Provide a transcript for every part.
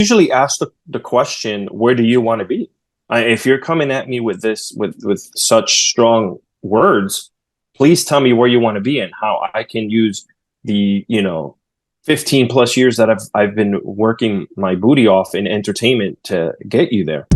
usually ask the question, where do you want to be? If you're coming at me with this with such strong words, please tell me where you want to be and how I can use the 15 plus years that I've been working my booty off in entertainment to get you there.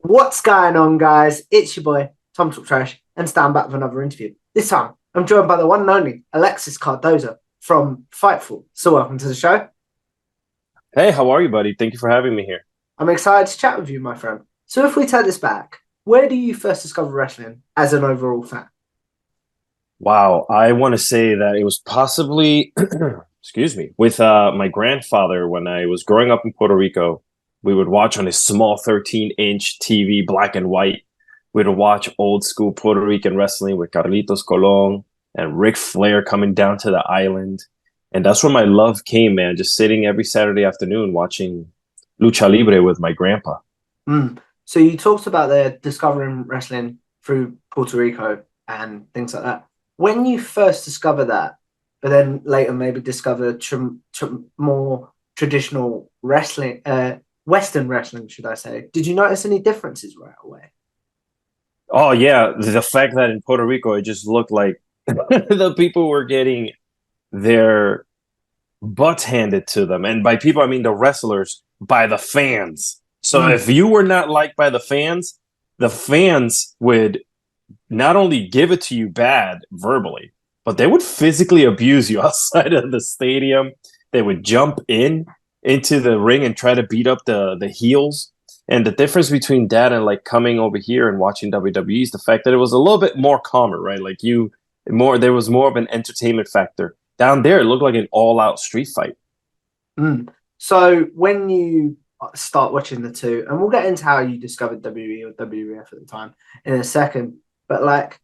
What's going on, guys? It's your boy, Tom Talk Trash, and stand back with another interview. This time, I'm joined by the one and only Alexis Cardoza from Fightful. So welcome to the show. Hey, how are you, buddy? Thank you for having me here. I'm excited to chat with you, my friend. So if we take this back, where do you first discover wrestling as an overall fan? Wow, I want to say that it was possibly, excuse me, with my grandfather when I was growing up in Puerto Rico. We would watch on his small 13-inch TV, black and white. We'd watch old school Puerto Rican wrestling with Carlitos Colon and Ric Flair coming down to the island. And that's where my love came, man, just sitting every Saturday afternoon watching Lucha Libre with my grandpa. So you talked about the discovering wrestling through Puerto Rico and things like that. When you first discovered that, but then later maybe discovered more traditional wrestling, Western wrestling, should I say? Did you notice any differences right away? Oh, yeah. The fact that in Puerto Rico, it just looked like the people were getting their butts handed to them. And by people, I mean the wrestlers, by the fans. So if you were not liked by the fans would not only give it to you bad verbally, but they would physically abuse you outside of the stadium. They would jump into the ring and try to beat up the heels. And the difference between that and like coming over here and watching WWE is the fact that it was a little bit more calmer, right? Like there was more of an entertainment factor. Down there, it looked like an all-out street fight. So when you start watching the two, and we'll get into how you discovered WWE or WWF at the time in a second, but like,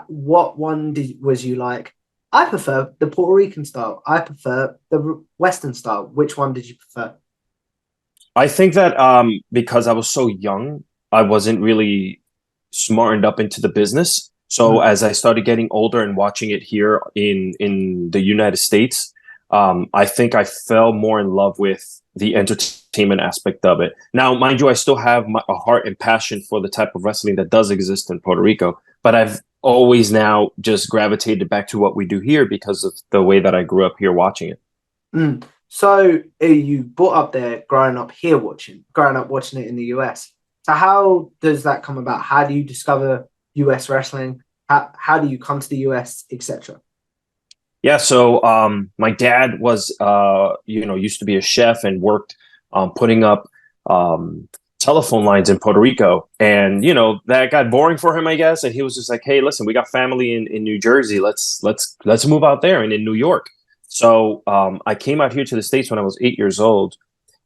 what one was you like? I prefer the Puerto Rican style. I prefer the Western style. Which one did you prefer? I think that because I was so young, I wasn't really smartened up into the business. So as I started getting older and watching it here in the United States, I think I fell more in love with the entertainment aspect of it. Now, mind you, I still have a heart and passion for the type of wrestling that does exist in Puerto Rico, but I've always now just gravitated back to what we do here because of the way that I grew up here watching it. So you brought up there growing up watching it in the US. So how does that come about? How do you discover US wrestling? How do you come to the US, etc.? Yeah, so my dad was, used to be a chef and worked putting up telephone lines in Puerto Rico. And, that got boring for him, I guess. And he was just like, hey, listen, we got family in New Jersey. Let's move out there and in New York. So I came out here to the States when I was 8 years old.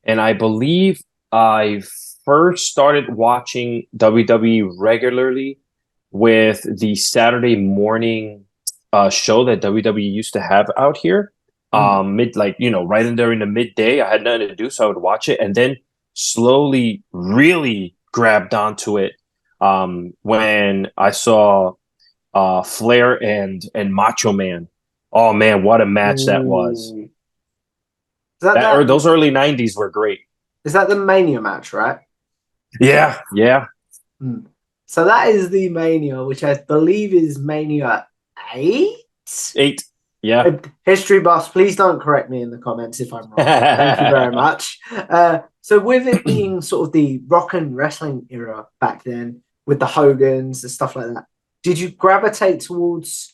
And I believe I first started watching WWE regularly with the Saturday morning show that WWE used to have out here. Right in there in the midday. I had nothing to do, so I would watch it. And then slowly really grabbed onto it when I saw Flair and Macho Man. Oh man, what a match that was. Those early 90s were great. Is that the Mania match, right? Yeah. So that is the Mania, which I believe is Mania 8? 8. Yeah. History buffs, please don't correct me in the comments if I'm wrong. Thank you very much. So with it being sort of the rock and wrestling era back then, with the Hogans and stuff like that, did you gravitate towards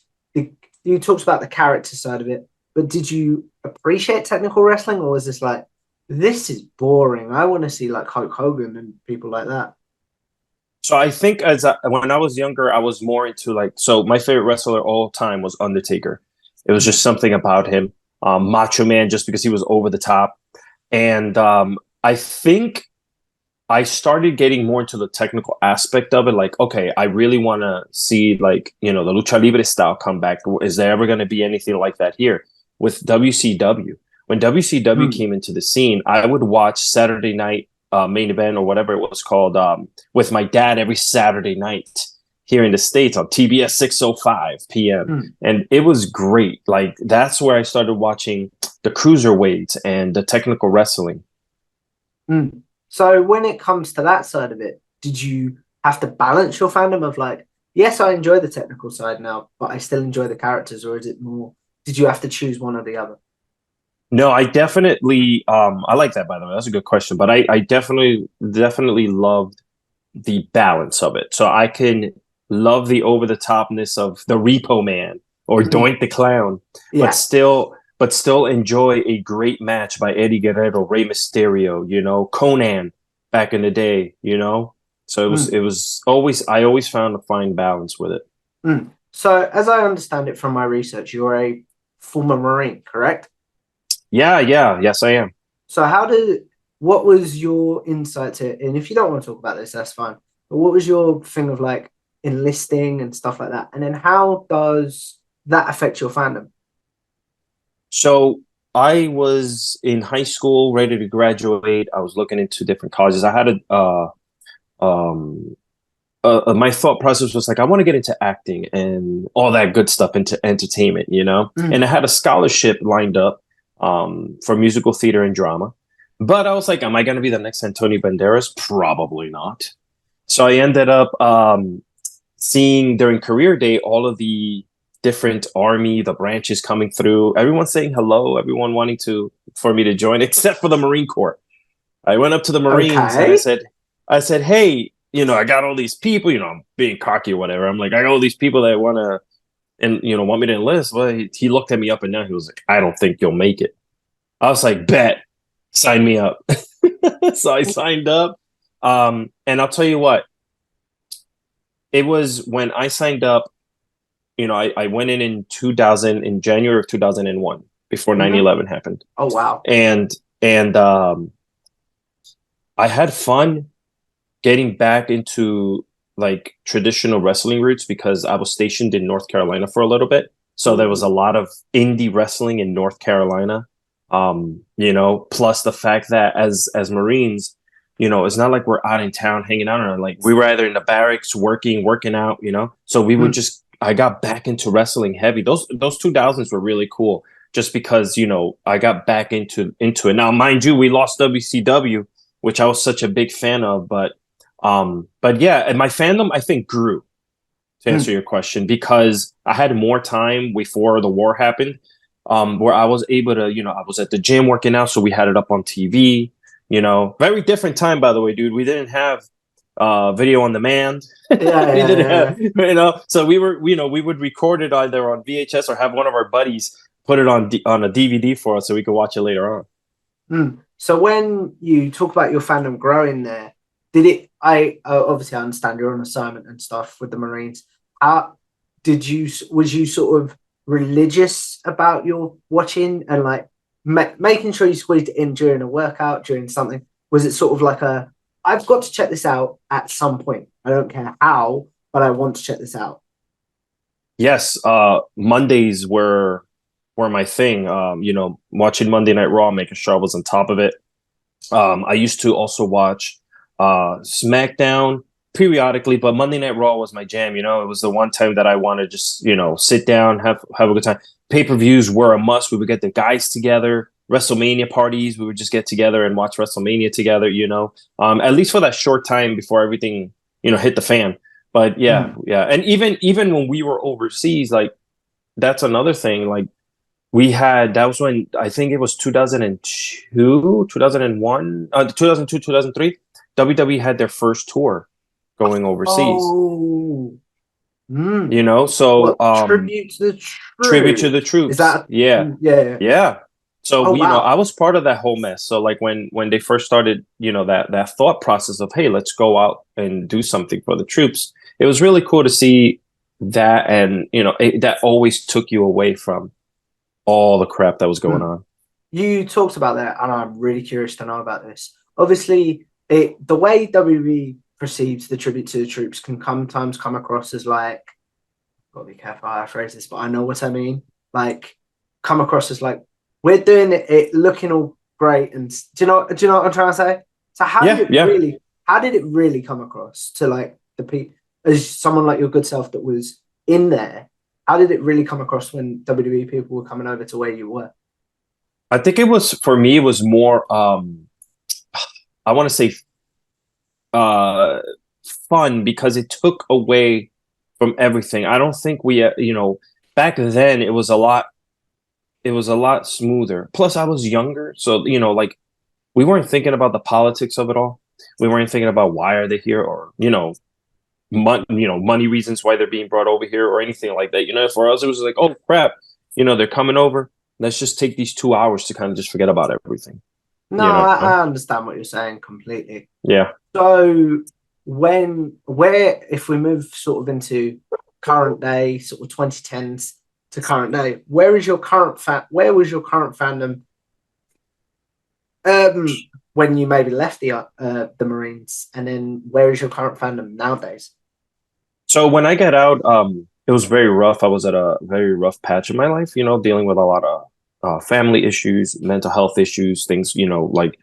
you talked about the character side of it, but did you appreciate technical wrestling, or was this like, this is boring, I want to see like Hulk Hogan and people like that? So I think when I was younger, I was more into my favorite wrestler all time was Undertaker. It was just something about him. Macho Man, just because he was over the top. And I think I started getting more into the technical aspect of it. Like, okay, I really want to see the Lucha Libre style come back. Is there ever going to be anything like that here? With WCW, when WCW Mm. came into the scene, I would watch Saturday Night Main Event or whatever it was called with my dad every Saturday night here in the States on TBS 6:05 p.m. Mm. And it was great. Like that's where I started watching the cruiserweights and the technical wrestling. Mm. So when it comes to that side of it, did you have to balance your fandom of like, yes, I enjoy the technical side now, but I still enjoy the characters, or is it more? Did you have to choose one or the other? No, I definitely I like that by the way. That's a good question. But I definitely loved the balance of it. So I can love the over the topness of the Repo Man or Mm. Doink the Clown, Yeah. but still enjoy a great match by Eddie Guerrero, Rey Mysterio, you know, Conan back in the day, you know. So Mm. it was always I always found a fine balance with it. Mm. So as I understand it from my research, you're a former Marine, correct? Yes, I am. So what was your insight to it? And if you don't want to talk about this, that's fine. But what was your thing of like enlisting and stuff like that? And then how does that affect your fandom? So I was in high school, ready to graduate. I was looking into different colleges. I had um, my thought process was like, I want to get into acting and all that good stuff into entertainment, you know? And Mm. I had a scholarship lined up for musical theater and drama. But I was like, am I going to be the next Antonio Banderas? Probably not. So I ended up seeing during career day all of the different army, the branches coming through, everyone saying hello, everyone wanting to for me to join, except for the Marine Corps. I went up to the Marines and Okay. I said, hey, you know, I got all these people, you know, I'm being cocky or whatever. I'm like, I got all these people that want to, and you know, want me to enlist. Well, he looked at me up and down. He was like, I don't think you'll make it. I was like, bet, sign me up. So I signed up. And I'll tell you what, it was when I signed up, you know, I went in 2000, in January of 2001, before 9/11 happened. Oh wow. And, and, I had fun getting back into like traditional wrestling roots because I was stationed in North Carolina for a little bit. So there was a Ooh. lot of indie wrestling in North Carolina. You know, plus the fact that as Marines, you know, it's not like we're out in town hanging out or like we were either in the barracks working out, you know. So we would Mm. just I got back into wrestling heavy. Those 2000s were really cool just because, you know, I got back into it. Now, mind you, we lost WCW, which I was such a big fan of, but yeah, and my fandom I think grew to answer Mm. your question because I had more time before the war happened, where I was able to, you know, I was at the gym working out, so we had it up on TV. You know, very different time by the way, dude. We didn't have video on demand. Yeah, We yeah, didn't yeah. have, you know, so we were, you know, we would record it either on VHS or have one of our buddies put it on a DVD for us so we could watch it later on. Mm. So when you talk about your fandom growing there, did it? I obviously I understand you're on assignment and stuff with the Marines. How did you? Was you sort of religious about your watching and like making sure you squeezed it in during a workout, during something? Was it sort of like a I've got to check this out at some point. I don't care how, but I want to check this out. Yes, Mondays were my thing. You know, watching Monday Night Raw, making sure I was on top of it. I used to also watch SmackDown periodically, but Monday Night Raw was my jam. You know, it was the one time that I want to just, you know, sit down, have a good time. Pay-per-views were a must. We would get the guys together. WrestleMania parties, we would just get together and watch WrestleMania together. You know, at least for that short time before everything, you know, hit the fan. But yeah, Mm. yeah, and even when we were overseas, like that's another thing. Like we had that was when I think it was 2002, 2001, 2002, 2003. WWE had their first tour going overseas. Oh, You mm. know, so What tribute to the tribute to the troops? Is troops. that Yeah, yeah, yeah. yeah. So Oh we, you know, I wow. was part of that whole mess. So like when they first started, you know, that thought process of hey, let's go out and do something for the troops. It was really cool to see that, and you know, that always took you away from all the crap that was going Mm. on. You talked about that, and I'm really curious to know about this. Obviously, the way WWE perceives the tribute to the troops can sometimes come across as like, gotta be careful how I phrase this, but I know what I mean. Like, come across as like we're doing it looking all great, and do you know what I'm trying to say? So Yeah. how did it really come across to like the people, as someone like your good self that was in there? How did it really come across when WWE people were coming over to where you were? I think it was, for me, it was more, I want to say, uh, fun, because it took away from everything. I don't think back then it was a lot smoother. Plus, I was younger, so like, we weren't thinking about the politics of it all. We weren't thinking about why are they here, or money reasons why they're being brought over here, or anything like that. For us, it was like, oh crap, they're coming over. Let's just take these 2 hours to kind of just forget about everything. No, You know? I understand what you're saying completely. Yeah. So if we move sort of into current day, sort of 2010s to current day, where was your current fandom when you maybe left the Marines, and then where is your current fandom nowadays? So when I got out, it was very rough. I was at a very rough patch in my life, dealing with a lot of family issues, mental health issues, things, like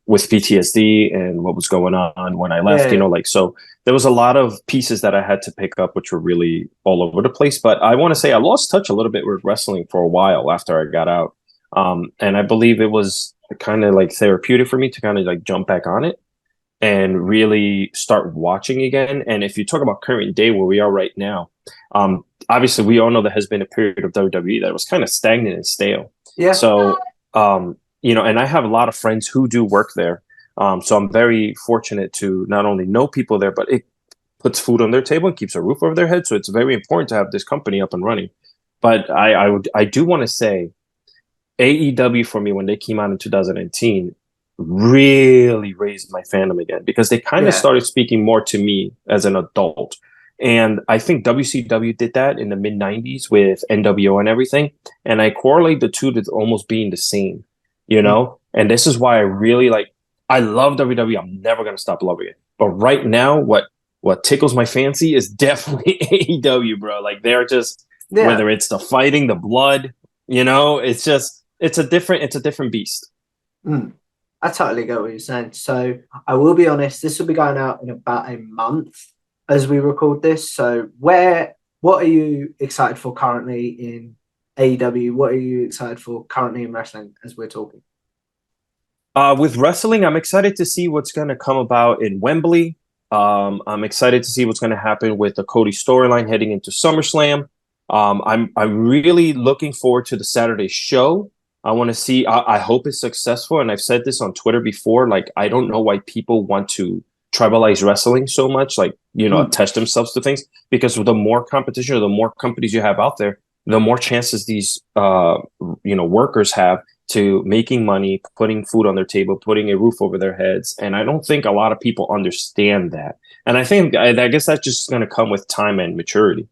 with PTSD and what was going on when I left, Yeah. like, so there was a lot of pieces that I had to pick up, which were really all over the place. But I want to say I lost touch a little bit with wrestling for a while after I got out. And I believe it was kind of like therapeutic for me to kind of like jump back on it and really start watching again. And if you talk about current day where we are right now, obviously we all know there has been a period of WWE that was kind of stagnant and stale. Yeah. So, and I have a lot of friends who do work there. So I'm very fortunate to not only know people there, but it puts food on their table and keeps a roof over their head. So it's very important to have this company up and running. But I do want to say AEW for me, when they came out in 2019, really raised my fandom again, because they kind of started speaking more to me as an adult. And I think WCW did that in the mid 90s with NWO and everything. And I correlate the two to almost being the same, And this is why I love WWE. I'm never going to stop loving it. But right now, what tickles my fancy is definitely AEW, bro. Like, they're just, whether it's the fighting, the blood, it's a different beast. I totally get what you're saying. So I will be honest, this will be going out in about a month as we record this. So what are you excited for currently in AEW? What are you excited for currently in wrestling as we're talking? With wrestling, I'm excited to see what's going to come about in Wembley. I'm excited to see what's going to happen with the Cody storyline heading into SummerSlam. I'm really looking forward to the Saturday show. I want to see. I hope it's successful, and I've said this on Twitter before. Like, I don't know why people want to tribalize wrestling so much. Like, attach themselves to things, because the more competition or the more companies you have out there, the more chances these workers have to making money, putting food on their table, putting a roof over their heads. And I don't think a lot of people understand that. And I guess that's just going to come with time and maturity.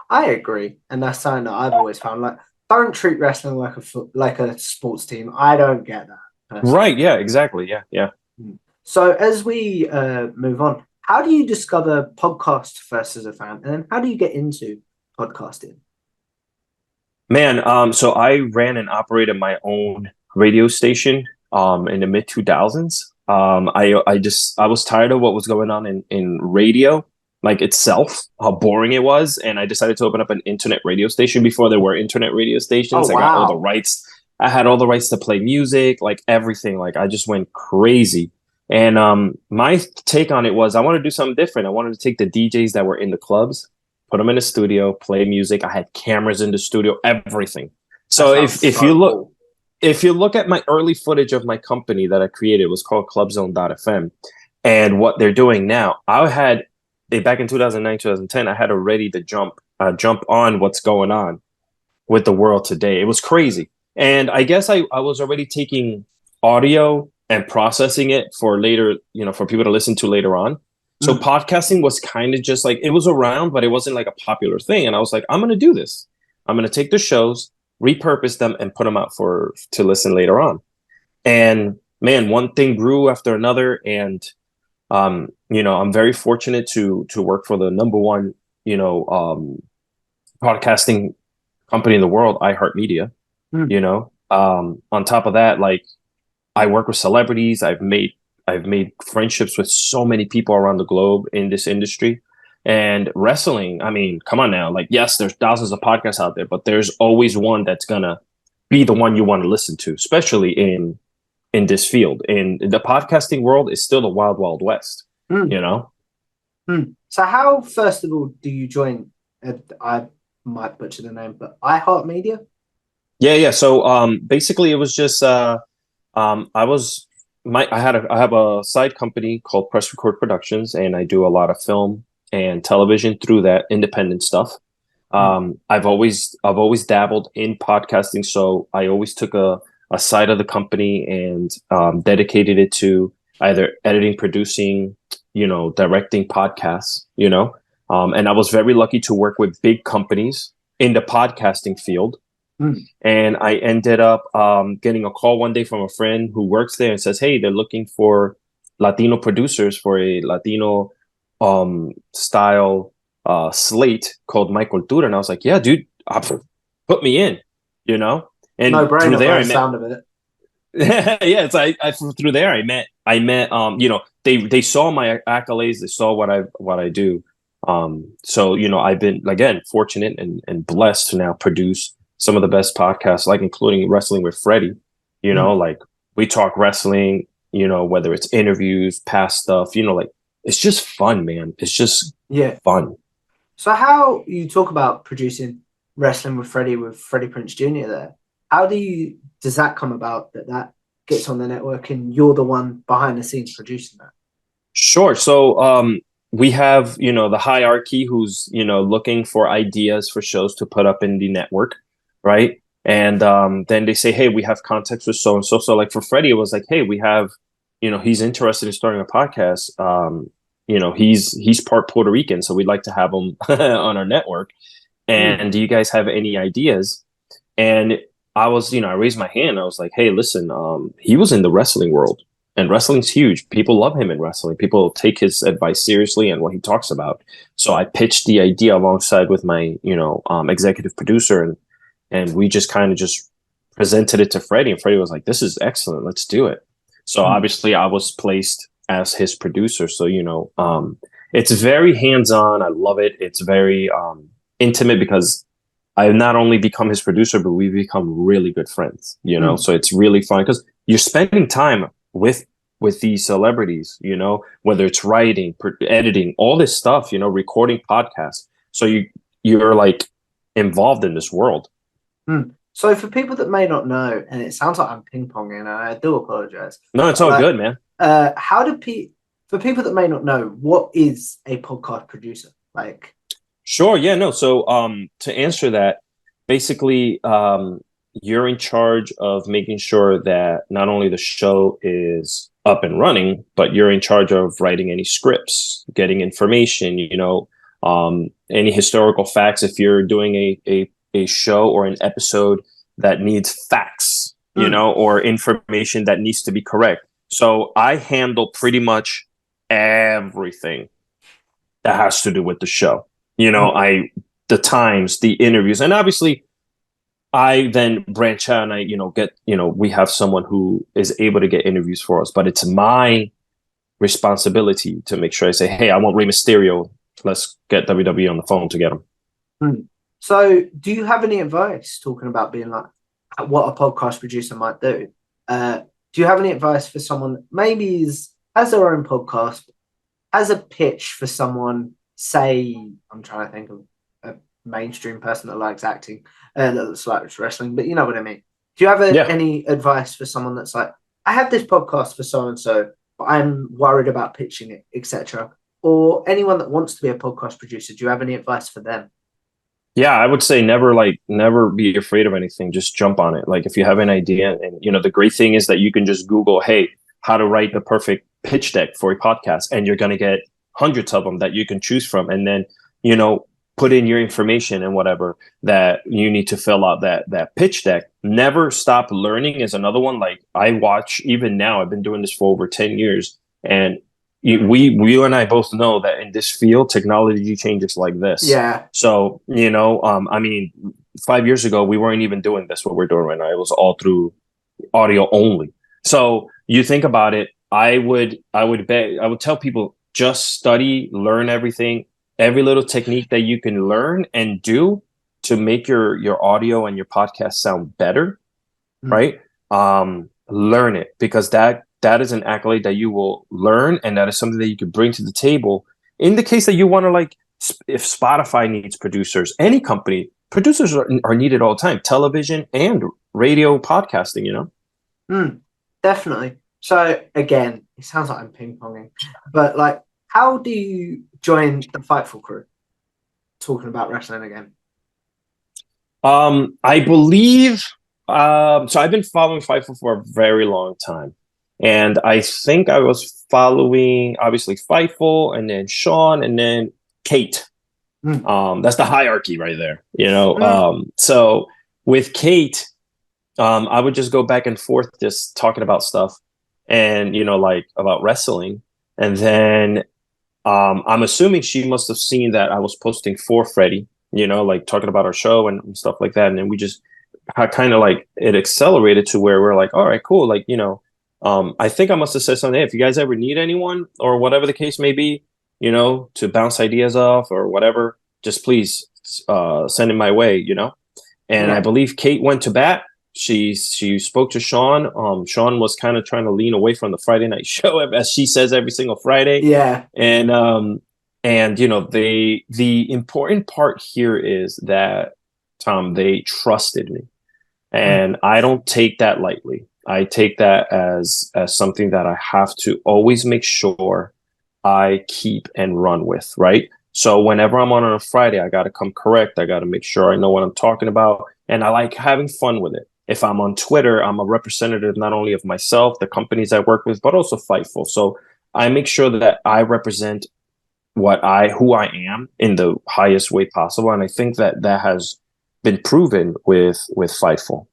I agree, and that's something that I've always found. Like, don't treat wrestling like a sports team. I don't get that personally. Right? Yeah. Exactly. Yeah. So as we move on, how do you discover podcast first as a fan, and then how do you get into podcasting? Man, so I ran and operated my own radio station in the mid 2000s. I was tired of what was going on in radio, like itself, how boring it was, and I decided to open up an internet radio station before there were internet radio stations. Oh, I got all the wow. rights. I had all the rights to play music, like everything. Like, I just went crazy. And my take on it was, I wanted to do something different. I wanted to take the DJs that were in the clubs, put them in the studio, play music. I had cameras in the studio, everything. So if you look at my early footage of my company that I created, it was called clubzone.fm. And what they're doing now, back in 2009, 2010, I had already to jump on what's going on with the world today. It was crazy. And I guess I was already taking audio and processing it for later, for people to listen to later on. So podcasting was kind of just like, it was around, but it wasn't like a popular thing. And I was like, I'm going to do this. I'm going to take the shows, repurpose them, and put them out to listen later on. And man, one thing grew after another. And, I'm very fortunate to work for the number one, podcasting company in the world, iHeartMedia, On top of that, like I work with celebrities. I've made friendships with so many people around the globe in this industry. And wrestling, I mean, come on now. Like, yes, there's thousands of podcasts out there, but there's always one that's gonna be the one you want to listen to, especially in this field. And the podcasting world is still the wild, wild west, Mm. you know? So how, first of all, do you join? I might butcher the name, but iHeartMedia. Yeah, yeah. So basically it was just I was I have a side company called Press Record Productions, and I do a lot of film and television through that independent stuff. I've always dabbled in podcasting, so I always took a side of the company and dedicated it to either editing, producing, directing podcasts, and I was very lucky to work with big companies in the podcasting field. Mm. And I ended up getting a call one day from a friend who works there and says, "Hey, they're looking for Latino producers for a Latino style slate called My Cultura." And I was like, "Yeah, dude, put me in," you know. No And through brainer there, by I the met. sound of it. Yeah, it's I through there I met they saw my accolades, they saw what I do. So I've been again fortunate and blessed to now produce some of the best podcasts, like including Wrestling with Freddie. Mm. Like we talk wrestling, whether it's interviews, past stuff, like it's just fun, man. It's just Yeah. fun. So how you talk about producing Wrestling with Freddie Prince Jr. there? How does that come about that gets on the network and you're the one behind the scenes producing that? Sure. So we have, the hierarchy who's, looking for ideas for shows to put up in the network, right? And then they say, "Hey, we have contacts with so and so." So like for Freddie, it was like, "Hey, we have, he's interested in starting a podcast. He's part Puerto Rican, so we'd like to have him on our network. Mm. And do you guys have any ideas?" And I raised my hand. I was like, "Hey, listen, he was in the wrestling world, and wrestling's huge. People love him in wrestling. People take his advice seriously and what he talks about." So I pitched the idea alongside with my, executive producer, and we just kind of just presented it to Freddie, and Freddie was like, "This is excellent. Let's do it." So Mm. obviously, I was placed as his producer. So it's very hands-on. I love it. It's very intimate because I've not only become his producer, but we've become really good friends, Mm. So it's really fun because you're spending time with these celebrities, whether it's writing, editing, all this stuff, recording podcasts. So you're like involved in this world. Mm. So for people that may not know, and it sounds like I'm ping ponging, and I do apologize. No, it's all good, man. How do for people that may not know, what is a podcast producer? Like, Sure. Yeah, no. So to answer that, basically you're in charge of making sure that not only the show is up and running, but you're in charge of writing any scripts, getting information, any historical facts. If you're doing a show or an episode that needs facts, or information that needs to be correct. So I handle pretty much everything that has to do with the show. The times, the interviews, and obviously I then branch out and I, we have someone who is able to get interviews for us, but it's my responsibility to make sure I say, "Hey, I want Rey Mysterio. Let's get WWE on the phone to get him." Hmm. So do you have any advice talking about being like what a podcast producer might do? Do you have any advice for someone maybe has their own podcast, as a pitch for someone, say, I'm trying to think of a mainstream person that likes acting, that likes wrestling, but you know what I mean. Do you have Yeah. any advice for someone that's like, I have this podcast for so and so, but I'm worried about pitching it, etc. Or anyone that wants to be a podcast producer, do you have any advice for them? Yeah, I would say never be afraid of anything. Just jump on it. Like if you have an idea, and the great thing is that you can just Google, "Hey, how to write the perfect pitch deck for a podcast," and you're going to get hundreds of them that you can choose from, and then put in your information and whatever that you need to fill out that pitch deck. Never stop learning is another one. Like I watch even now. I've been doing this for over 10 years, and we and I both know that in this field, technology changes like this. Yeah. So I mean, 5 years ago, we weren't even doing this, what we're doing right now. It was all through audio only. So you think about it, I would tell people, just study, learn everything, every little technique that you can learn and do to make your audio and your podcast sound better, right? Learn it, because that is an accolade that you will learn, and that is something that you could bring to the table in the case that you want to, like, if Spotify needs producers, any company, producers are needed all the time, television and radio podcasting, Definitely. So again, it sounds like I'm ping-ponging, but like, how do you join the Fightful crew? Talking about wrestling again. I believe, so I've been following Fightful for a very long time. And I think I was following, obviously, Fightful, and then Sean, and then Kate. That's the hierarchy right there, So with Kate, I would just go back and forth just talking about stuff, and, like, about wrestling. And then I'm assuming she must have seen that I was posting for Freddie, like talking about our show and stuff like that. And then we just kind of, like, it accelerated to where we're like, all right, cool. Like, I think I must have said something. Hey, if you guys ever need anyone or whatever the case may be, to bounce ideas off or whatever, just please send it my way, And I believe Kate went to bat. She spoke to Sean. Sean was kind of trying to lean away from the Friday night show, as she says every single Friday. Yeah. And the important part here is that, Tom, they trusted me, and I don't take that lightly. I take that as something that I have to always make sure I keep and run with, right? So whenever I'm on a Friday, I got to come correct. I got to make sure I know what I'm talking about, and I like having fun with it. If I'm on Twitter, I'm a representative not only of myself, the companies I work with, but also Fightful. So I make sure that I represent who I am in the highest way possible, and I think that has been proven with Fightful.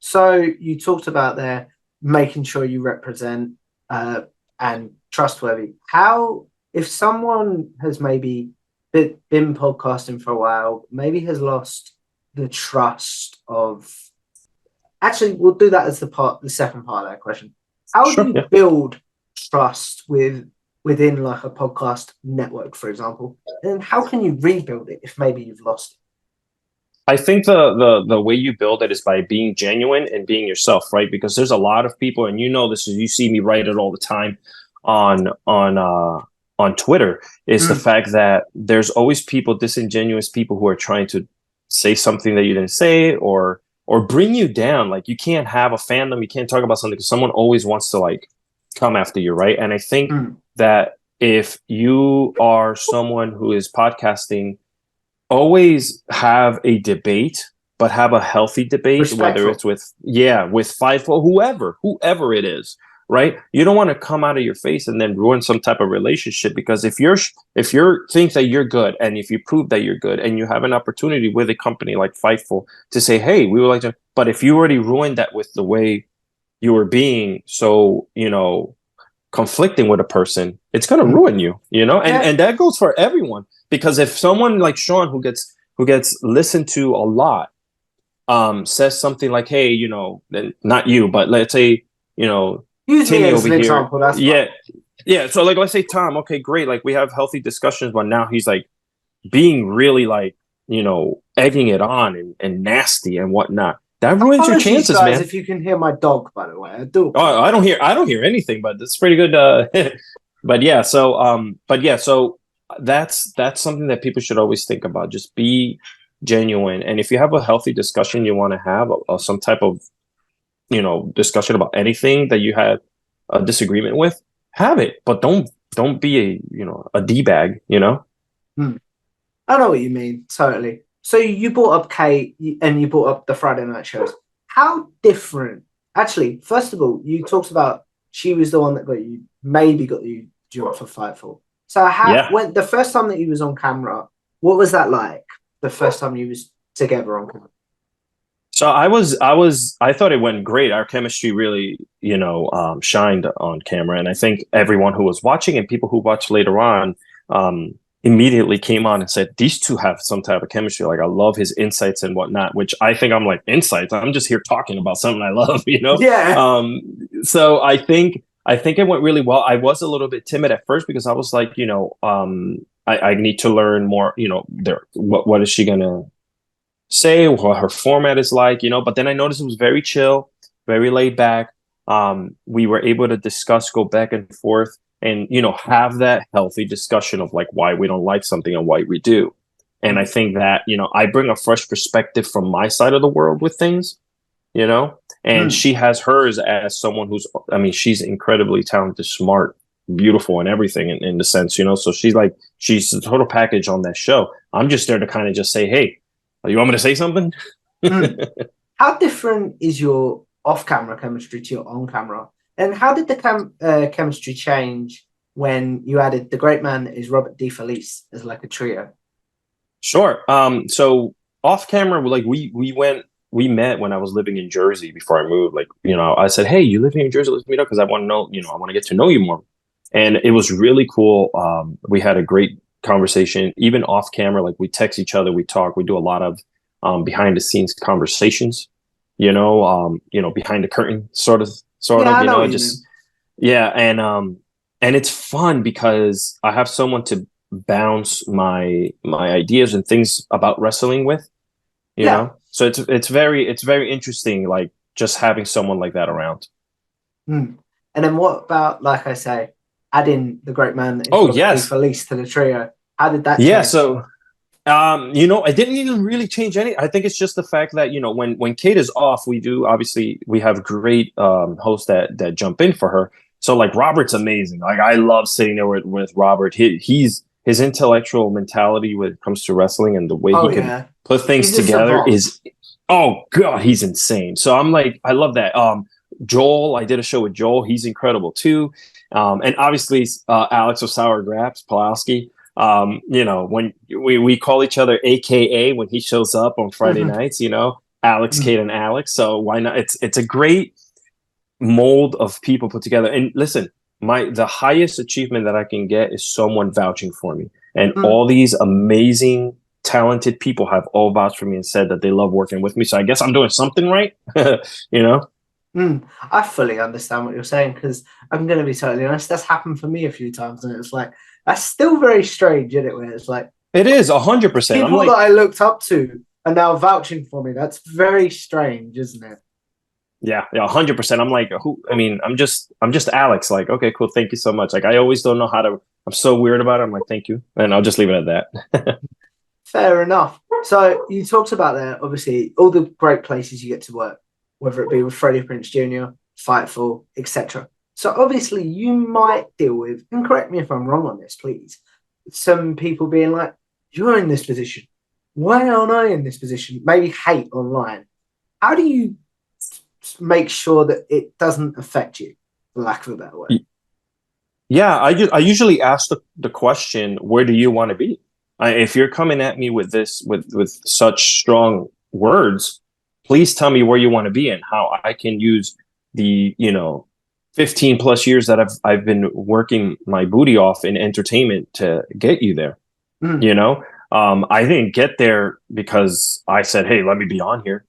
So you talked about there making sure you represent and trustworthy. How, if someone has maybe been podcasting for a while, maybe has lost the trust of, actually, we'll do that as the second part of that question. How do you build trust within like a podcast network, for example? And how can you rebuild it if maybe you've lost it? I think the way you build it is by being genuine and being yourself, right? Because there's a lot of people, and this is, you see me write it all the time on Twitter, is the fact that there's always people, disingenuous people, who are trying to say something that you didn't say, or bring you down. Like, you can't have a fandom, you can't talk about something because someone always wants to, like, come after you, right? And I think that if you are someone who is podcasting, always have a debate, but have a healthy debate. Respectful. Whether it's with Fightful, whoever it is, right? You don't want to come out of your face and then ruin some type of relationship, because if you think that you're good, and if you prove that you're good, and you have an opportunity with a company like Fightful to say, hey, we would like to, but if you already ruined that with the way you were being so, conflicting with a person, it's going to ruin you, and that goes for everyone. Because if someone like Sean, who gets listened to a lot, says something like, hey, not you, but let's say, use me as an example. That's yeah. So, like, let's say Tom. Okay, great. Like, we have healthy discussions, but now he's like being really, like, egging it on and nasty and whatnot. That ruins your chances, guys, man. If you can hear my dog, by the way, I do. Oh, I don't hear anything, but it's pretty good. But yeah, so so that's something that people should always think about. Just be genuine, and if you have a healthy discussion you want to have, some type of discussion about anything that you had a disagreement with, have it, but don't be a d-bag. I know what you mean, totally. So you brought up Kate, and you brought up the Friday night shows. How different? Actually, first of all, you talked about she was the one that got you job for Fightful. So when the first time that you was on camera, what was that like? The first time you was together on camera? So I thought it went great. Our chemistry really, shined on camera, and I think everyone who was watching and people who watched later on, immediately came on and said, these two have some type of chemistry. Like, I love his insights and whatnot, which I think I'm like, insights? I'm just here talking about something I love, you know? Yeah. So I think it went really well. I was a little bit timid at first because I was like, I need to learn more, what is she gonna say, what her format is like, but then I noticed it was very chill, very laid back. We were able to discuss, go back and forth, and have that healthy discussion of like why we don't like something and why we do. And I think that I bring a fresh perspective from my side of the world with things, and she has hers as someone who's, I mean, she's incredibly talented, smart, beautiful, and everything in the sense, so she's the total package on that show. I'm just there to kind of just say, hey, you want me to say something? How different is your off-camera chemistry to your on-camera? And how did the chemistry change when you added the great man that is Robert D. Felice as like a trio? Sure. So off camera, like we met when I was living in Jersey before I moved. Like, I said, hey, you live in Jersey, let's meet up because I want to know, I want to get to know you more. And it was really cool. We had a great conversation, even off camera. Like, we text each other, we talk, we do a lot of behind the scenes conversations, behind the curtain sort of, Yeah, I know just, yeah. And it's fun because I have someone to bounce my ideas and things about wrestling with, Yeah. so it's very interesting, like just having someone like that around. And then what about, like I say, adding the great man that is Oh Robert D. yes, Felice to the trio? How did that yeah. change? So I didn't even really change any. I think it's just the fact that when Kate is off, we have great hosts that jump in for her. So like Robert's amazing. Like, I love sitting there with Robert. He's his intellectual mentality when it comes to wrestling and the way he can put things together is, oh god, he's insane. So I'm like, I love that. Joel, I did a show with Joel. He's incredible too. And obviously Alex of Sour Graps, Pulaski. When we call each other AKA when he shows up on Friday nights, Alex, Kate, and Alex. So why not? It's a great mold of people put together. And listen, the highest achievement that I can get is someone vouching for me. And all these amazing, talented people have all vouched for me and said that they love working with me. So I guess I'm doing something right, I fully understand what you're saying, because I'm going to be totally honest, that's happened for me a few times, and it's like, that's still very strange, isn't it? Where it's like, it is 100%. People that I looked up to are now vouching for me. That's very strange, isn't it? Yeah, 100%. I'm like, who? I mean, I'm just Alex. Like, okay, cool, thank you so much. Like, I always don't know how to. I'm so weird about it. I'm like, thank you, and I'll just leave it at that. Fair enough. So you talked about there, obviously, all the great places you get to work, whether it be with Freddie Prince Jr., Fightful, etc. So obviously, you might deal with, and correct me if I'm wrong on this, please, some people being like, "You're in this position. Why aren't I in this position?" Maybe hate online. How do you make sure that it doesn't affect you, for lack of a better word? Yeah, I usually ask the question, where do you want to be? If you're coming at me with this with such strong words, please tell me where you want to be and how I can use the 15 plus years that I've been working my booty off in entertainment to get you there. I didn't get there because I said, hey, let me be on here.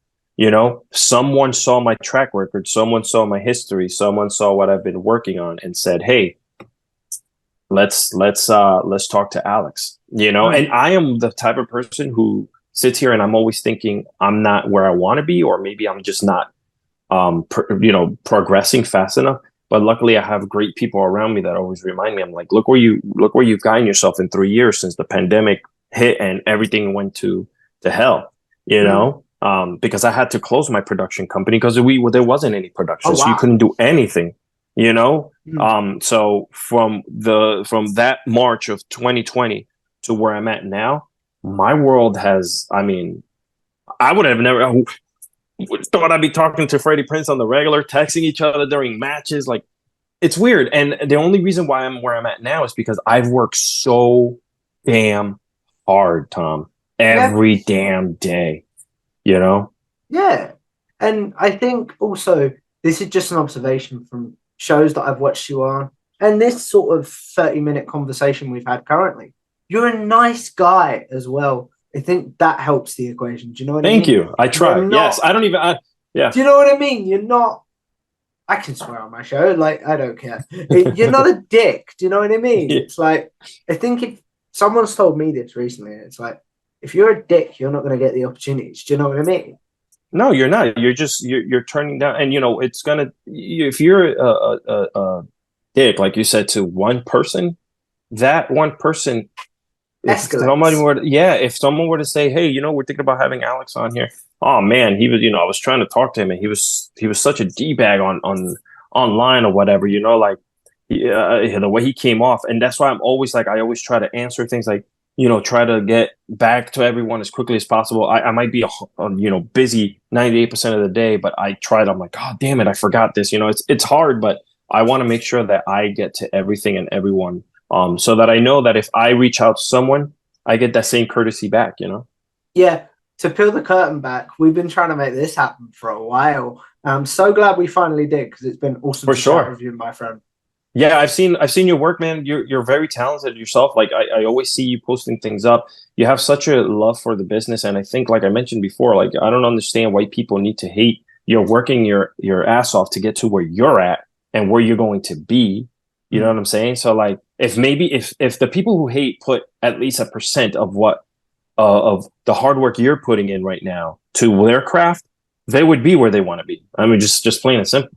Someone saw my track record, someone saw my history, someone saw what I've been working on and said, hey, let's talk to Alex, and I am the type of person who sits here and I'm always thinking I'm not where I want to be, or maybe I'm just not progressing fast enough. But luckily I have great people around me that always remind me. I'm like, look where you've gotten yourself in 3 years since the pandemic hit and everything went to hell, because I had to close my production company because there wasn't any production. So you couldn't do anything, so from that March of 2020 to where I'm at now, my world has, I mean, I would have never thought I'd be talking to Freddie Prince on the regular, texting each other during matches. Like, it's weird. And the only reason why I'm where I'm at now is because I've worked so damn hard, Tom, every damn day, Yeah. And I think also this is just an observation from shows that I've watched you on, and this sort of 30-minute conversation we've had currently. you're a nice guy as well. I think that helps the equation. Do you know what I Thank mean? you. I try. Yes, I don't even. Yeah. Do you know what I mean? You're not. I can swear on my show. Like, I don't care. You're not a dick. Do you know what I mean? Yeah. It's like, I think if someone's told me this recently, it's like, if you're a dick, you're not going to get the opportunities. Do you know what I mean? No, you're not. You're just you're turning down, and it's gonna if you're a dick, like you said, to one person, that one person, if somebody Escalates. were to, yeah, if someone were to say, hey, we're thinking about having Alex on here. Oh man, he was, I was trying to talk to him, and he was such a d-bag on online or whatever, like the way he came off, and that's why I'm always like, I always try to answer things like, try to get back to everyone as quickly as possible. I might be busy 98% of the day, but I tried. I'm like, God damn it, I forgot this. It's hard, but I want to make sure that I get to everything and everyone, so that I know that if I reach out to someone, I get that same courtesy back. Yeah. To peel the curtain back, we've been trying to make this happen for a while. I'm so glad we finally did, because it's been awesome For to chat sure. with you, my friend. Yeah, I've seen your work, man. You're very talented yourself. Like I always see you posting things up. You have such a love for the business, and I think, like I mentioned before, like I don't understand why people need to hate. You're working your ass off to get to where you're at and where you're going to be. You know what I'm saying? So like, if the people who hate put at least 1% of what of the hard work you're putting in right now to their craft, they would be where they want to be. I mean, just plain and simple.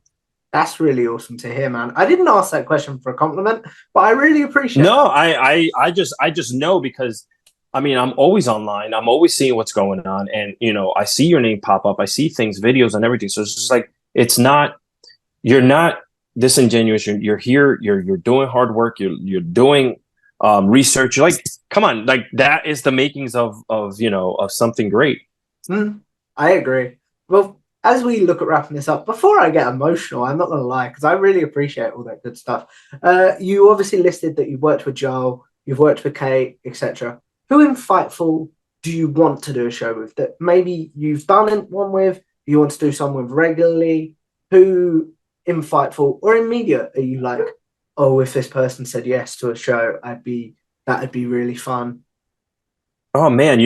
That's really awesome to hear, man. I didn't ask that question for a compliment, but I really appreciate No, that. I just know because I mean I'm always online. I'm always seeing what's going on, and I see your name pop up. I see things, videos, and everything. So it's just like you're not disingenuous. You're here. You're doing hard work. You're doing research. You're like, come on, like that is the makings of something great. I agree. Well, as we look at wrapping this up, before I get emotional, I'm not going to lie, because I really appreciate all that good stuff. You obviously listed that you've worked with Joel, you've worked with Kate, etc. Who in Fightful do you want to do a show with that maybe you've done one with, you want to do some with regularly? Who in Fightful or in media are you like, oh, if this person said yes to a show, that'd be really fun? Oh man,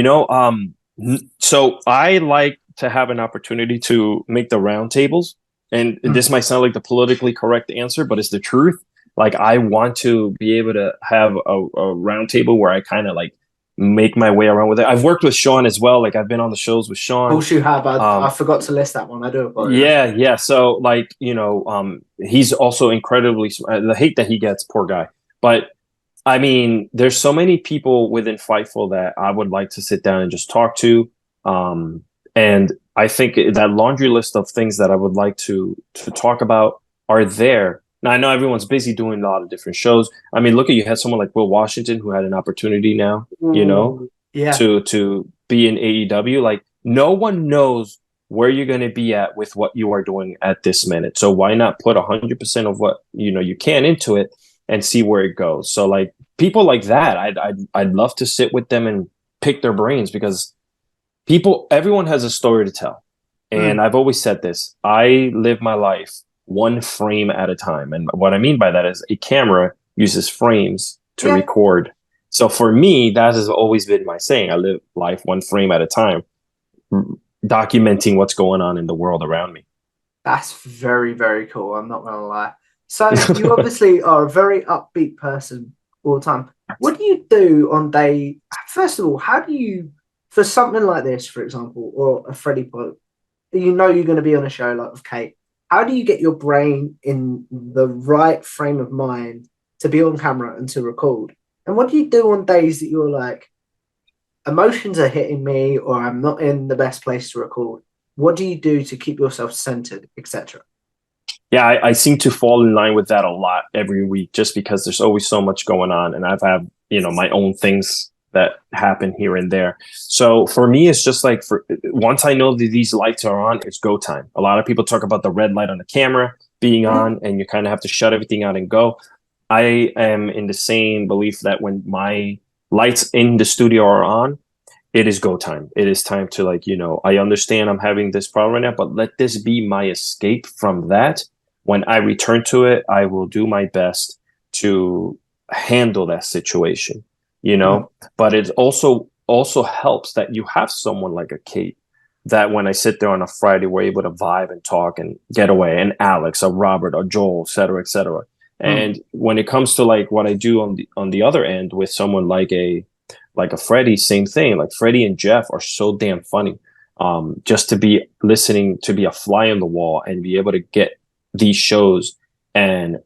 so I like to have an opportunity to make the roundtables, and this might sound like the politically correct answer, but it's the truth. Like I want to be able to have a roundtable where I kind of like make my way around with it. I've worked with Sean as well. Like I've been on the shows with Of Sean. course you have. I Um, forgot to list that one. I do apologize. yeah. So like, he's also incredibly the hate that he gets, poor guy. But I mean, there's so many people within Fightful that I would like to sit down and just talk to. And I think that laundry list of things that I would like to talk about are there. Now I know everyone's busy doing a lot of different shows. I mean, look at you had someone like Will Washington who had an opportunity now, Ooh, yeah, to be in AEW. Like no one knows where you're going to be at with what you are doing at this minute. So why not put 100% of what you can into it and see where it goes? So like people like that, I'd love to sit with them and pick their brains, because everyone has a story to tell. And I've always said this, I live my life one frame at a time. And what I mean by that is a camera uses frames to yeah. record. So for me, that has always been my saying. I live life one frame at a time, documenting what's going on in the world around me. That's very, very cool. I'm not gonna lie. So you obviously are a very upbeat person all the time. What do you do on day? First of all, how do you, for something like this, for example, or a Freddie Prince, you're going to be on a show like with Kate. How do you get your brain in the right frame of mind to be on camera and to record? And what do you do on days that you're like, emotions are hitting me, or I'm not in the best place to record? What do you do to keep yourself centered, etc.? Yeah, I seem to fall in line with that a lot every week, just because there's always so much going on, and I've had my own things that happen here and there. So for me, it's just like, once I know that these lights are on, it's go time. A lot of people talk about the red light on the camera being on, and you kind of have to shut everything out and go. I am in the same belief that when my lights in the studio are on, it is go time. It is time to, like, I understand I'm having this problem right now, but let this be my escape from that. When I return to it, I will do my best to handle that situation. you know. But it also helps that you have someone like a Kate that when I sit there on a Friday, we're able to vibe and talk and get away. And Alex, or Robert, or Joel, et cetera, et cetera. And when it comes to like what I do on the other end with someone like a Freddie, same thing. Like Freddie and Jeff are so damn funny. Just to be listening, to be a fly on the wall and be able to get these shows and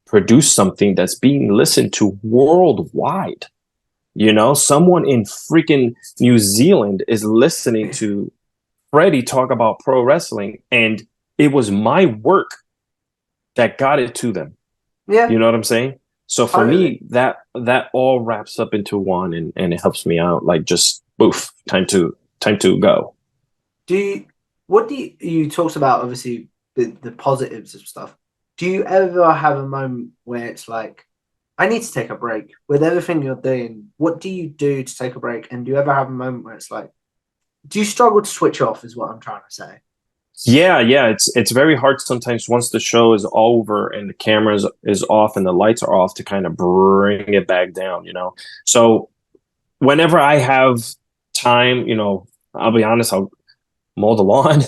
produce something that's being listened to worldwide. You know, someone in freaking New Zealand is listening to Freddie talk about pro wrestling, and it was my work that got it to them. Yeah. You know what I'm saying? So for me, that all wraps up into one, and it helps me out. Like, just boof, time to go. You talked about obviously the positives of stuff. Do you ever have a moment where it's like, I need to take a break with everything you're doing? What do you do to take a break? And do you ever have a moment where it's like, do you struggle to switch off, is what I'm trying to say? Yeah. It's very hard sometimes once the show is over and the camera is off and the lights are off to kind of bring it back down, you know? So whenever I have time, you know, I'll be honest, I'll mow the lawn,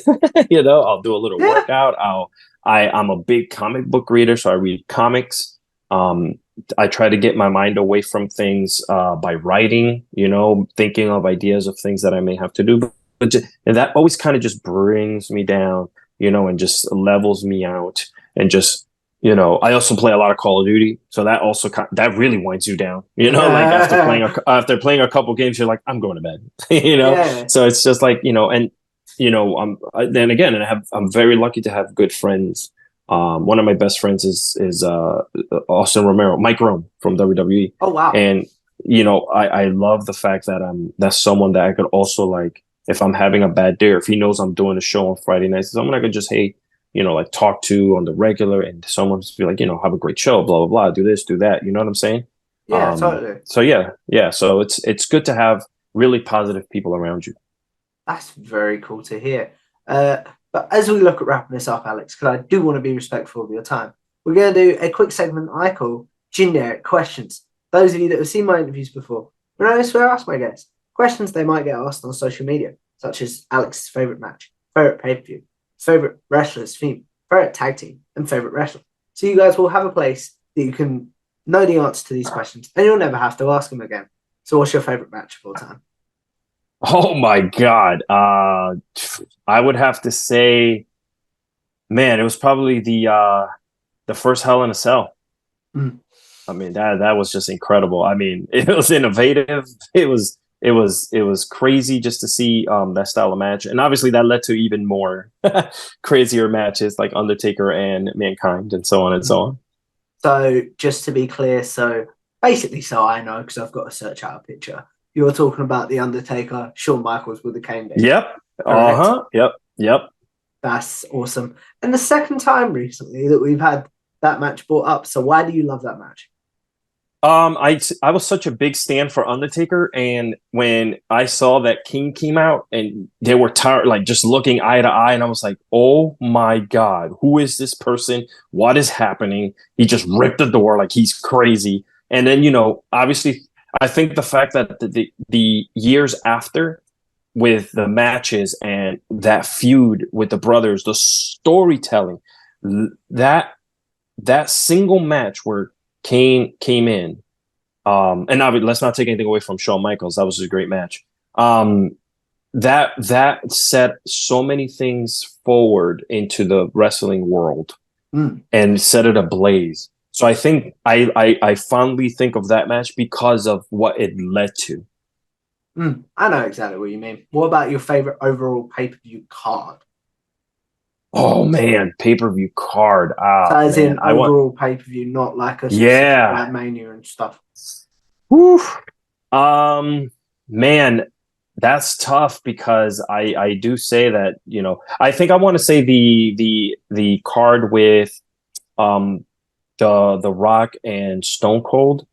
you know, I'll do a little workout. I'm a big comic book reader, so I read comics. I try to get my mind away from things by writing, you know, thinking of ideas of things that I may have to do. And that always kind of just brings me down, you know, and just levels me out. And just, you know, I also play a lot of Call of Duty, so that also that really winds you down, you know. Like after playing a couple games, you're like, I'm going to bed, you know. Yeah. So it's just like, you know, and you know, then again, and I'm very lucky to have good friends. One of my best friends is Austin Romero, Mike Rome from WWE. Oh wow! And you know, I love the fact that that's someone that I could also, like, if I'm having a bad day, or if he knows I'm doing a show on Friday nights, someone I could just, hey, you know, like talk to on the regular, and someone just be like, you know, have a great show, blah blah blah, do this, do that. You know what I'm saying? Yeah, totally. So yeah. So it's good to have really positive people around you. That's very cool to hear. But as we look at wrapping this up, Alex, because I do want to be respectful of your time, we're going to do a quick segment I call Generic Questions. Those of you that have seen my interviews before, I ask my guests questions they might get asked on social media, such as Alex's favourite match, favourite pay-per-view, favourite wrestler's theme, favourite tag team, and favourite wrestler. So you guys will have a place that you can know the answer to these questions, and you'll never have to ask them again. So what's your favourite match of all time? Oh my God. I would have to say, man, it was probably the first Hell in a Cell. I mean, that was just incredible. I mean, it was innovative. It was crazy just to see that style of match. And obviously that led to even more crazier matches like Undertaker and Mankind and so on and so on. So just to be clear, so basically, so I know, because I've got to search out a picture, you're talking about The Undertaker, Shawn Michaels with the cane. Yep. Yep. That's awesome. And the second time recently that we've had that match brought up. So why do you love that match? I was such a big stan for Undertaker, and when I saw that King came out and they were tired, like just looking eye to eye, and I was like, oh my God, who is this person? What is happening? He just ripped the door like he's crazy. And then, you know, obviously, I think the fact that the years after, with the matches and that feud with the brothers, the storytelling, that single match where Kane came in, and let's not take anything away from Shawn Michaels. That was a great match. That set so many things forward into the wrestling world and set it ablaze. So I think I fondly think of that match because of what it led to. I know exactly what you mean. What about your favorite overall pay-per-view card? Oh man, pay-per-view card. So as in overall pay-per-view, not like a specific like Mania and stuff. Whew. Man, that's tough because I do say that, you know, I think I want to say the card with the Rock and Stone Cold,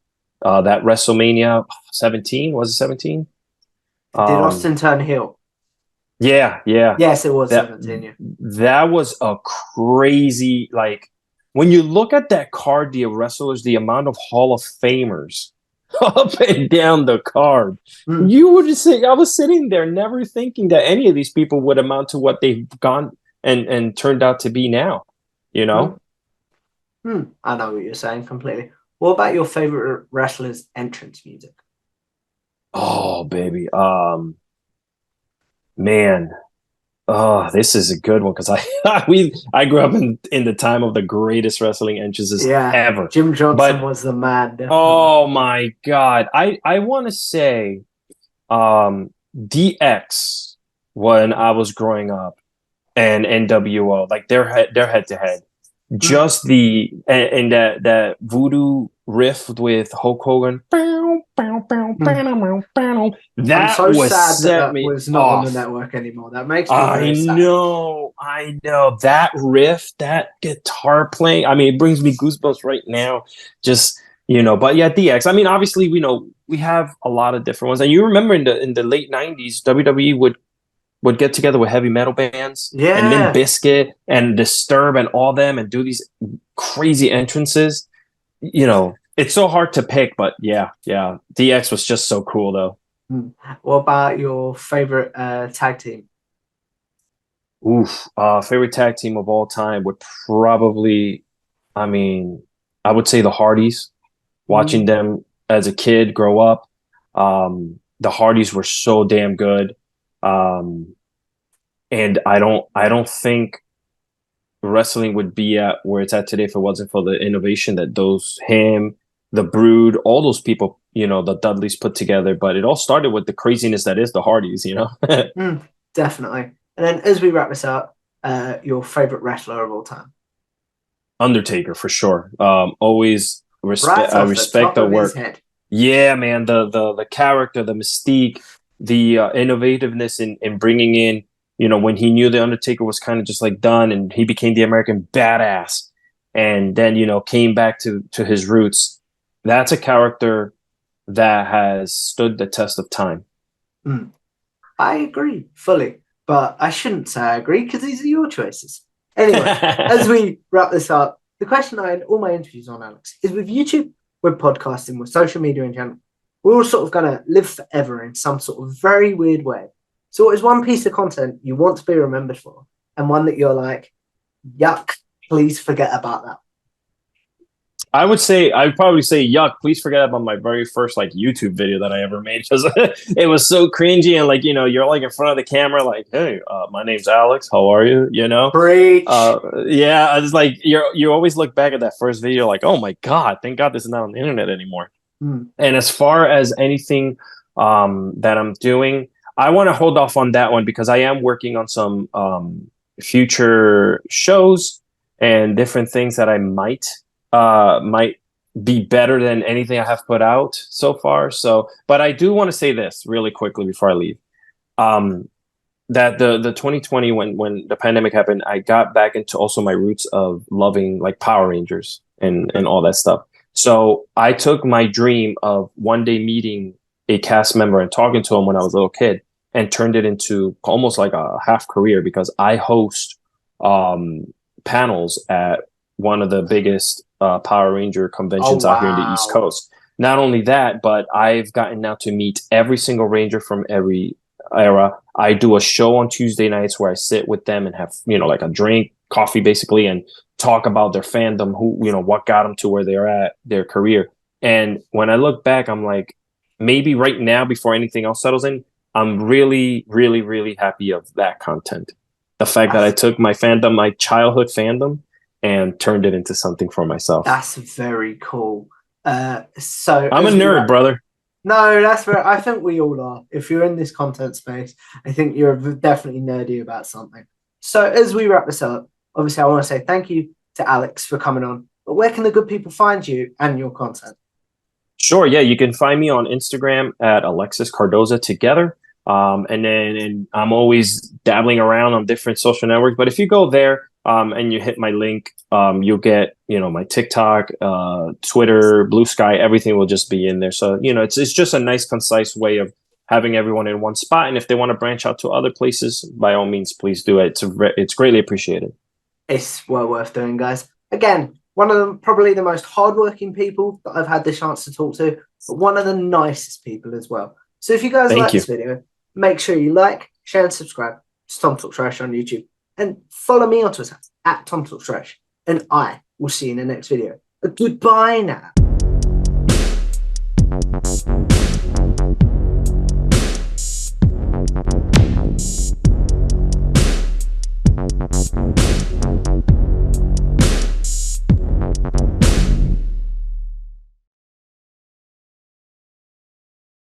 that WrestleMania 17, was it 17? Did Austin turn heel? Yeah. Yes, it was 17. Yeah. That was a crazy, like, when you look at that card, the wrestlers, the amount of Hall of Famers up and down the card. Mm. You would say I was sitting there never thinking that any of these people would amount to what they've gone and turned out to be now, you know? I know what you're saying completely. What about your favorite wrestler's entrance music? Oh, baby. Man. Oh, this is a good one because I grew up in the time of the greatest wrestling entrances Yeah, ever. Jim Johnson But was the man, definitely. oh my God. I want to say DX when I was growing up and NWO, like they're head to head. Mm. Just the and that voodoo riff with Hulk Hogan. Mm. I'm That so was sad that set that me was not on the off. network anymore. That makes me I very sad. know, I know that riff, that guitar playing. I mean, it brings me goosebumps right now. Just but yeah, DX. I mean, obviously, we know we have a lot of different ones, and you remember in the late '90s, WWE would get together with heavy metal bands and Limp Yeah. Bizkit and Disturb and all them and do these crazy entrances. It's so hard to pick, but yeah, DX was just so cool though. Mm. What about your favorite tag team? Oof. Favorite tag team of all time would probably, I mean, I would say the Hardys. Watching Mm. them as a kid grow up, the Hardys were so damn good, and I don't think wrestling would be at where it's at today if it wasn't for the innovation that the Brood, all those people, the Dudleys put together. But it all started with the craziness that is the Hardys. Definitely. And then as we wrap this up, your favorite wrestler of all time? Undertaker for sure. Always respect. Right I off the respect top the of his work. head. Yeah, man. The character, the mystique, the innovativeness in bringing in. When he knew the Undertaker was kind of just like done, and he became the American badass, and then came back to his roots. That's a character that has stood the test of time. Mm. I agree fully, but I shouldn't say I agree because these are your choices. Anyway, as we wrap this up, the question I end all my interviews on, Alex, is with YouTube, with podcasting, with social media in general, we're all sort of going to live forever in some sort of very weird way. So, what is one piece of content you want to be remembered for, and one that you're like, yuck, please forget about that? I'd probably say yuck. Please forget about my very first like YouTube video that I ever made because it was so cringy and like you're like in front of the camera like, hey, my name's Alex. How are you? Preach. Yeah. It's like you always look back at that first video like, oh my god, thank God this is not on the internet anymore. Mm. And as far as anything that I'm doing, I want to hold off on that one because I am working on some future shows and different things that I might be better than anything I have put out so far. So, but I do want to say this really quickly before I leave. That the 2020 when the pandemic happened, I got back into also my roots of loving like Power Rangers and all that stuff. So I took my dream of one day meeting a cast member and talking to him when I was a little kid and turned it into almost like a half career because I host panels at one of the biggest Power Ranger Oh, conventions out here in the East wow. Coast. Not only that, but I've gotten now to meet every single Ranger from every era. I do a show on Tuesday nights where I sit with them and have, like a drink, coffee basically, and talk about their fandom, what got them to where they're at, their career. And when I look back, I'm like, maybe right now, before anything else settles in, I'm really, really, really happy of that content. The fact that I That's took my fandom, my childhood fandom, and turned it into something for myself. That's very cool. So I'm a as we nerd, wrap, brother. no, that's very. I think we all are. If you're in this content space, I think you're definitely nerdy about something. So as we wrap this up, obviously, I want to say thank you to Alex for coming on. But where can the good people find you and your content? Sure. Yeah, you can find me on Instagram at Alexis Cardoza together. And I'm always dabbling around on different social networks. But if you go there and you hit my link, you'll get my TikTok, Twitter, Blue Sky. Everything will just be in there. So it's just a nice, concise way of having everyone in one spot. And if they want to branch out to other places, by all means, please do it. It's greatly appreciated. It's well worth doing, guys. Again, one of them, probably the most hardworking people that I've had the chance to talk to, but one of the nicest people as well. So if you guys Thank like you. this video, make sure you like, share, and subscribe to Tom Talks Trash on YouTube. And follow me on Twitter at Tom Talks Trash. And I will see you in the next video. Goodbye now.